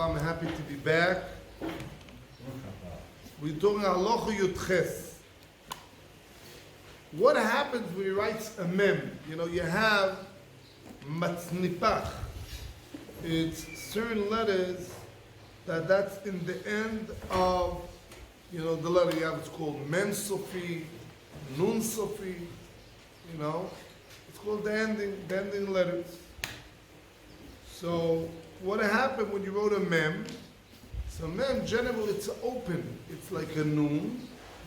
I'm happy to be back. We're talking Halacha Yudches. What happens when he writes a mem? You know, you have matznipach. It's certain letters that's in the end of, you know, the letter you have. It's called mem sofi, nun sofi. You know, it's called the ending letters. So what happened when you wrote a mem? So mem, generally, it's open. It's like a nun.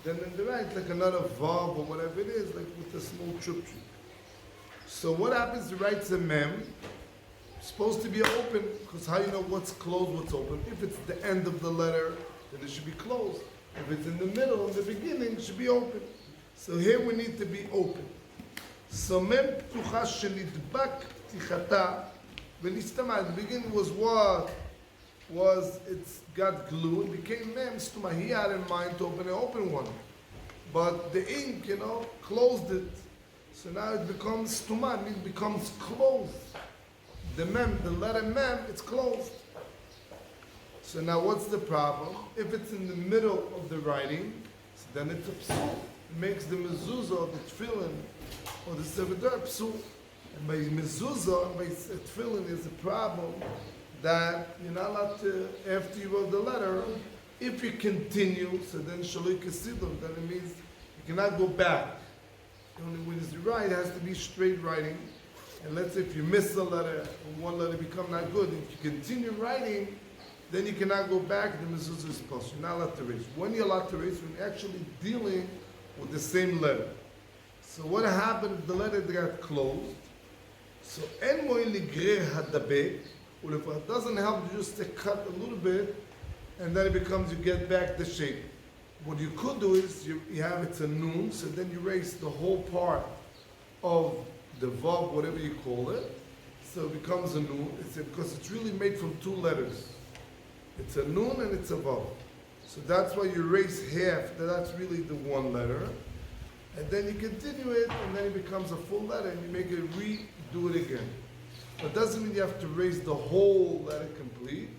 Then in the right, like another vav or whatever it is, like with a small chup. So what happens? He writes a mem. It's supposed to be open, because how you know what's closed, what's open? If it's the end of the letter, then it should be closed. If it's in the middle, in the beginning, it should be open. So here we need to be open. So mem ptucha shenidbak tichata v'nistama. The beginning was what? It's got glue. It became mem stuma. He had in mind to open an open one, but the ink, you know, closed it. So now it becomes stuma. It becomes closed. The mem, the letter mem, it's closed. So now what's the problem? If it's in the middle of the writing, so then it's a psul. It makes the mezuzah or the tefillin or the Sefer psul. And by mezuzah, by tefillin, is a problem that you're not allowed to, after you wrote the letter, if you continue, so then shaloi kesidon, then it means you cannot go back. Only when it's right, it has to be straight writing. And let's say if you miss a letter, or one letter become not good, if you continue writing, then you cannot go back, the mezuzah is possible. You're not allowed to erase. When you're allowed to erase, when you're actually dealing with the same letter. So what happened if the letter got closed? So en moy ligrer hadabek, or if it doesn't help, you just cut a little bit, and then it becomes, you get back the shape. What you could do is, you have it's a nun, so then you erase the whole part of the vav, whatever you call it, so it becomes a nun. Because it's really made from two letters. It's a nun and it's a vav. So that's why you erase half, that's really the one letter. And then you continue it, and then it becomes a full letter, and you make it redo it again. But doesn't mean you have to erase the whole letter complete,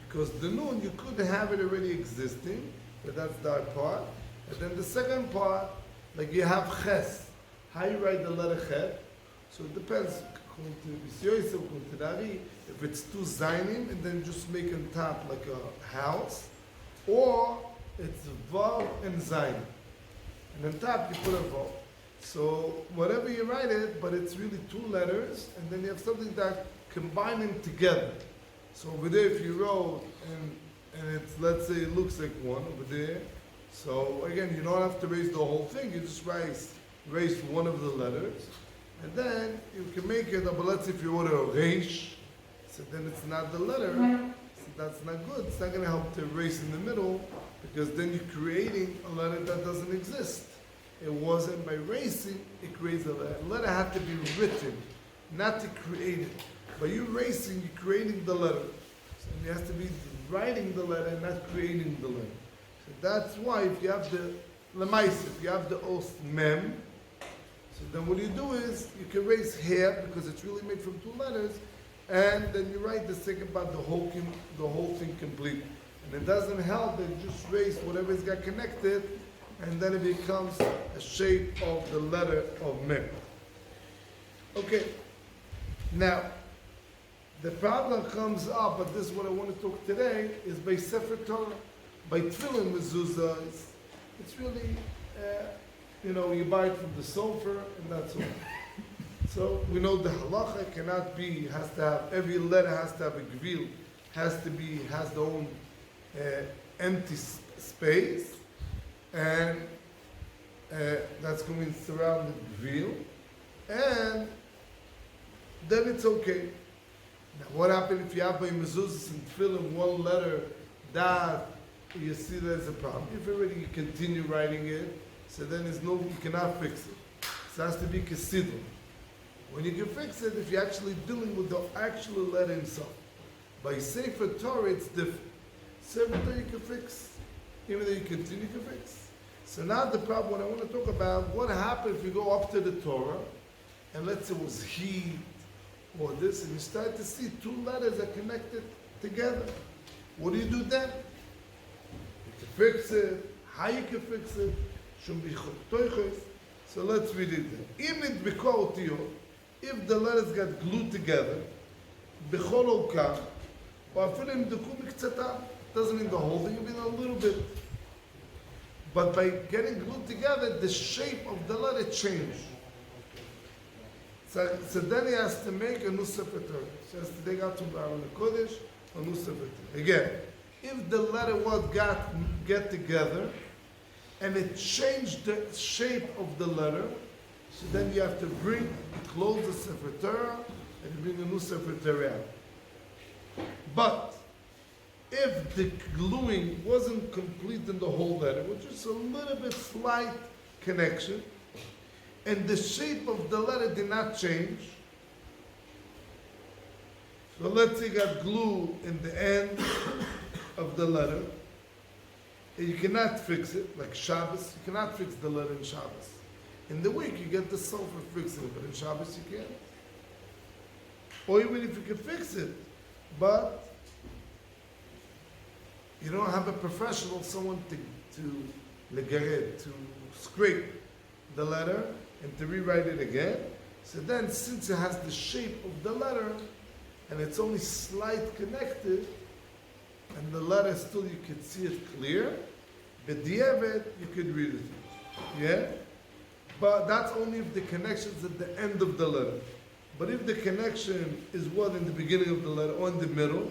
because the nun, you could have it already existing, but that's that part. And then the second part, like you have ches. How you write the letter ches? So it depends, according to Yosef, according to Dari, if it's two zaynim, and then just make on top like a house, or it's vav and zayin. And on top you put a vav. So whatever you write it, but it's really two letters, and then you have something that combine them together. So over there, if you wrote, and it's, let's say it looks like one over there, so again, you don't have to erase the whole thing, you just erase one of the letters, and then you can make it, but let's say if you wrote a reish, so then it's not the letter, so that's not good. It's not going to help to erase in the middle, because then you're creating a letter that doesn't exist. It wasn't by erasing, it creates a letter. A letter had to be written, not to create it. By you erasing, you're creating the letter. So you have to be writing the letter, not creating the letter. So that's why if you have the lemais, if you have the os mem, so then what you do is you can erase half because it's really made from two letters, and then you write the second part, the whole thing complete. And it doesn't help that you just erase whatever's got connected, and then it becomes a shape of the letter of mem. Okay. Now, the problem comes up, but this is what I want to talk today, is by Sefer Torah, by Tefillin mezuzah. It's really, you know, you buy it from the Sefer, and that's all. So we know the Halacha cannot be, has to have, every letter has to have a gvil, has their own empty space, and that's going to surround the gvil, and then it's okay. Now, what happens if you have by mezuzah and tefillin one letter that you see there's a problem? If already you continue writing it, so then you cannot fix it. So it has to be kesidon. When you can fix it, if you're actually dealing with the actual letter himself. By Sefer Torah, it's different. Sefer Torah you can fix. Even though you continue, you can fix. So now the problem, what I want to talk about, what happens if you go up to the Torah, and let's say it was heat, or this, and you start to see two letters are connected together. What do you do then? You can fix it. How you can fix it? So let's read it then. If the letters got glued together, doesn't mean the whole thing, it means a little bit. But by getting glued together, the shape of the letter changed. So then he has to make a new Sefer. He has to take out to Baron Kodesh, a new Sefer. Again, if the letter was get together, and it changed the shape of the letter, so then you have to close the Sefer Torah, and you bring a new Sefer Torah out. But if the gluing wasn't complete in the whole letter, which is a little bit slight connection, and the shape of the letter did not change, so let's say you got glue in the end of the letter, and you cannot fix it, like Shabbos, you cannot fix the letter in Shabbos. In the week you get the sulfur fixing it, but in Shabbos you can't. Or even if you can fix it, but you don't have a professional, someone to scrape the letter and to rewrite it again. So then, since it has the shape of the letter, and it's only slight connected, and the letter still you can see it clear, but diavad you could read it. Yeah? But that's only if the connection's at the end of the letter. But if the connection is what in the beginning of the letter or in the middle,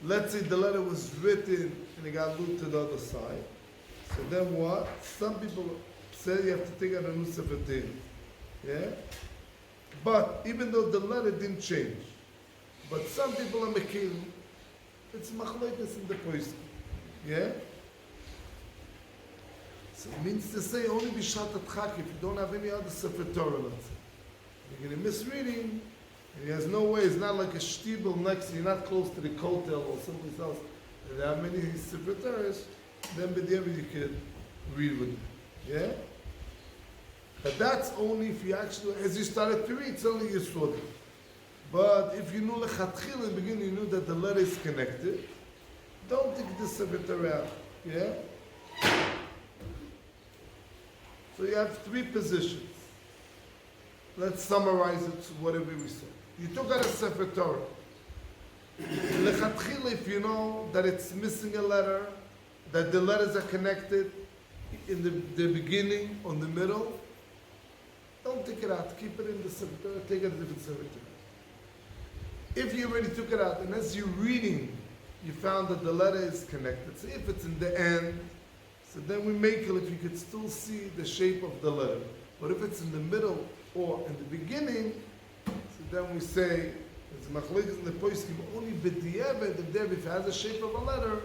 let's say the letter was written and it got glued to the other side. So then what? Some people say you have to take out a new Sefer. Yeah? But even though the letter didn't change, but some people are making, it's machlokes in the post. Yeah? So it means to say only bishat atchak if you don't have any other Sefer Torah, let's say. You're going to misreading, and he has no way, it's not like a shtibel next, you're not close to the kotel or someplace else. There are many Sefer Torahs, then b'diavad you can read with them. Yeah? But that's only if you actually, as you started to read, suddenly you saw it. But if you knew lechatchil in the beginning, you knew that the letter is connected, don't take the Sefer Torah out. Yeah? So you have three positions. Let's summarize it to whatever we said. You took out a Sefer Torah. Lechatchila, if you know that it's missing a letter, that the letters are connected in the beginning, on the middle, don't take it out. Keep it in the Sefer Torah. Take it a different Sefer Torah. If you already took it out, and as you're reading, you found that the letter is connected. So if it's in the end, so then we make it if you could still see the shape of the letter. But if it's in the middle or in the beginning, so then we say, it's machlokes in the poskim, only b'diavad, if it has the shape of a letter,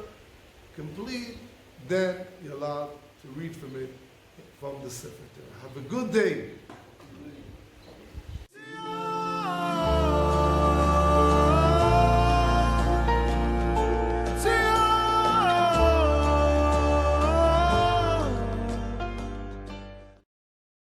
complete, then you're allowed to read from it, from the Sefer Torah. Have a good day.